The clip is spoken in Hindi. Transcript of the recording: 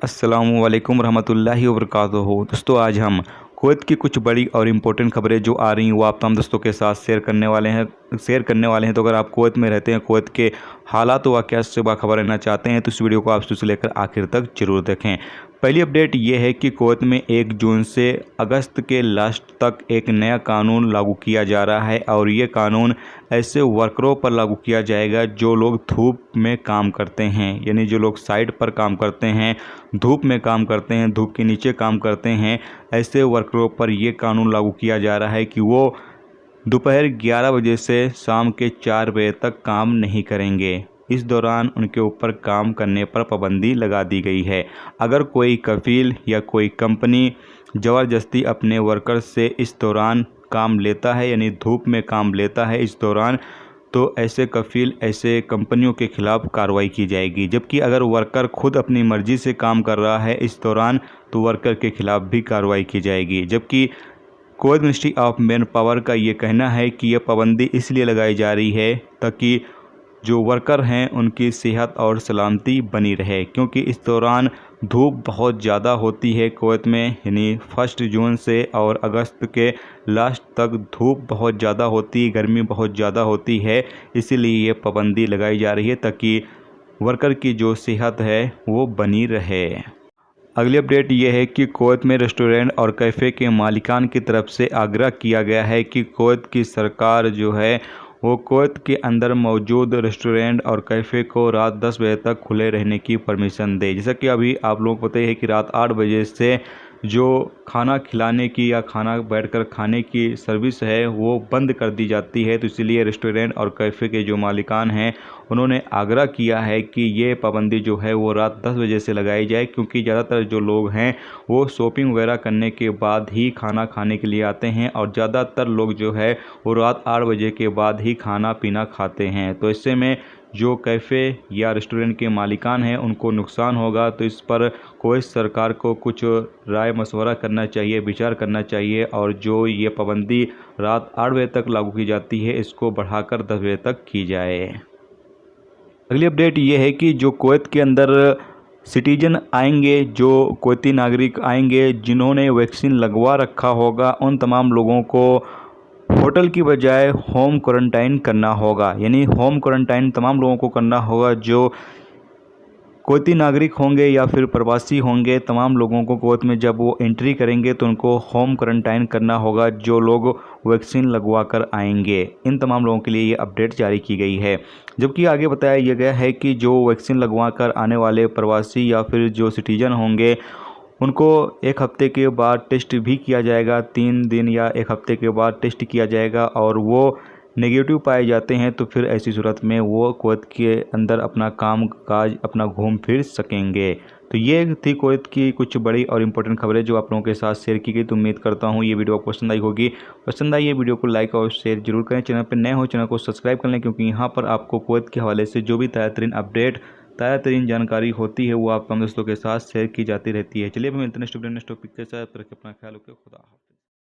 अस्सलामुअलैकुम रहमतुल्लाहि वबरकातुहू। दोस्तों, आज हम कुवैत की कुछ बड़ी और इम्पोर्टेंट खबरें जो आ रही हैं वो आप तमाम दोस्तों के साथ शेयर करने वाले हैं। तो अगर आप कुवैत में रहते हैं, कुवैत के हालात वाक़यात से बाखबर रहना चाहते हैं तो इस वीडियो को आप शुरू से लेकर आखिर तक जरूर देखें। पहली अपडेट ये है कि कुवैत में 1 जून से अगस्त के लास्ट तक एक नया कानून लागू किया जा रहा है और ये कानून ऐसे वर्करों पर लागू किया जाएगा जो लोग धूप में काम करते हैं, यानी जो लोग साइट पर काम करते हैं, धूप में काम करते हैं, धूप के नीचे काम करते हैं, ऐसे वर्करों पर ये कानून लागू किया जा रहा है कि वो दोपहर 11 बजे से शाम के 4 बजे तक काम नहीं करेंगे। इस दौरान उनके ऊपर काम करने पर पाबंदी लगा दी गई है। अगर कोई कफील या कोई कंपनी ज़बरदस्ती अपने वर्कर से इस दौरान काम लेता है, यानी धूप में काम लेता है इस दौरान, तो ऐसे कफील, ऐसे कंपनियों के खिलाफ कार्रवाई की जाएगी। जबकि अगर वर्कर खुद अपनी मर्ज़ी से काम कर रहा है इस दौरान तो वर्कर के खिलाफ भी कार्रवाई की जाएगी। जबकि Kuwait ministry of man power का ये कहना है कि यह पाबंदी इसलिए लगाई जा रही है ताकि जो वर्कर हैं उनकी सेहत और सलामती बनी रहे, क्योंकि इस दौरान धूप बहुत ज़्यादा होती है कुवैत में, यानी 1 जून से और अगस्त के लास्ट तक धूप बहुत ज़्यादा होती है, गर्मी बहुत ज़्यादा होती है। इसीलिए ये पाबंदी लगाई जा रही है ताकि वर्कर की जो सेहत है वो बनी रहे। अगली अपडेट ये है कि कुवैत में रेस्टोरेंट और कैफ़े के मालिकान की तरफ से आग्रह किया गया है कि कुवैत की सरकार जो है वो कुवैत के अंदर मौजूद रेस्टोरेंट और कैफ़े को रात 10 बजे तक खुले रहने की परमिशन दे। जैसा कि अभी आप लोगों को पता ही है कि रात 8 बजे से जो खाना खिलाने की या खाना बैठकर खाने की सर्विस है वो बंद कर दी जाती है। तो इसीलिए रेस्टोरेंट और कैफ़े के जो मालिकान हैं उन्होंने आग्रह किया है कि ये पाबंदी जो है वो रात 10 बजे से लगाई जाए, क्योंकि ज़्यादातर जो लोग हैं वो शॉपिंग वगैरह करने के बाद ही खाना खाने के लिए आते हैं और ज़्यादातर लोग जो है वो रात 8 बजे के बाद ही खाना पीना खाते हैं। तो इससे में जो कैफ़े या रेस्टोरेंट के मालिकान हैं उनको नुकसान होगा। तो इस पर कुवैत सरकार को कुछ राय मशवरा करना चाहिए, विचार करना चाहिए और जो ये पाबंदी रात 8 बजे तक लागू की जाती है इसको बढ़ाकर 10 बजे तक की जाए। अगली अपडेट ये है कि जो कुवैत के अंदर सिटीजन आएंगे, जो कुवैती नागरिक आएंगे जिन्होंने वैक्सीन लगवा रखा होगा, उन तमाम लोगों को होटल की बजाय होम क्वारंटाइन करना होगा। यानी होम क्वारंटाइन तमाम लोगों को करना होगा जो कुवैती नागरिक होंगे या फिर प्रवासी होंगे। तमाम लोगों को कुवैत में जब वो एंट्री करेंगे तो उनको होम क्वारंटाइन करना होगा जो लोग वैक्सीन लगवा कर आएंगे। इन तमाम लोगों के लिए ये अपडेट जारी की गई है। जबकि आगे बताया गया है कि जो वैक्सीन लगवा कर आने वाले प्रवासी या फिर जो सिटीजन होंगे उनको 1 हफ्ते के बाद टेस्ट भी किया जाएगा। 3 दिन या 1 हफ्ते के बाद टेस्ट किया जाएगा और वो नेगेटिव पाए जाते हैं तो फिर ऐसी सूरत में वो कुवैत के अंदर अपना काम काज अपना घूम फिर सकेंगे। तो ये थी कुवैत की कुछ बड़ी और इम्पोर्टेंट खबरें जो आप लोगों के साथ शेयर की गई। तो उम्मीद करता हूँ ये वीडियो आपको पसंद आई होगी। पसंद आई ये वीडियो को लाइक और शेयर जरूर करें। चैनल पर नए हो चैनल को सब्सक्राइब कर लें, क्योंकि यहाँ पर आपको कुवैत के हवाले से जो भी ताज़ा तरीन अपडेट, ताज़ा तरीन जानकारी होती है वो आप हम दोस्तों के साथ शेयर की जाती रहती है। चलिए, मैं मिलते हैं नेक्स्ट टॉपिक के साथ। अपना ख्याल रखिए। खुदा हाफ़िज़।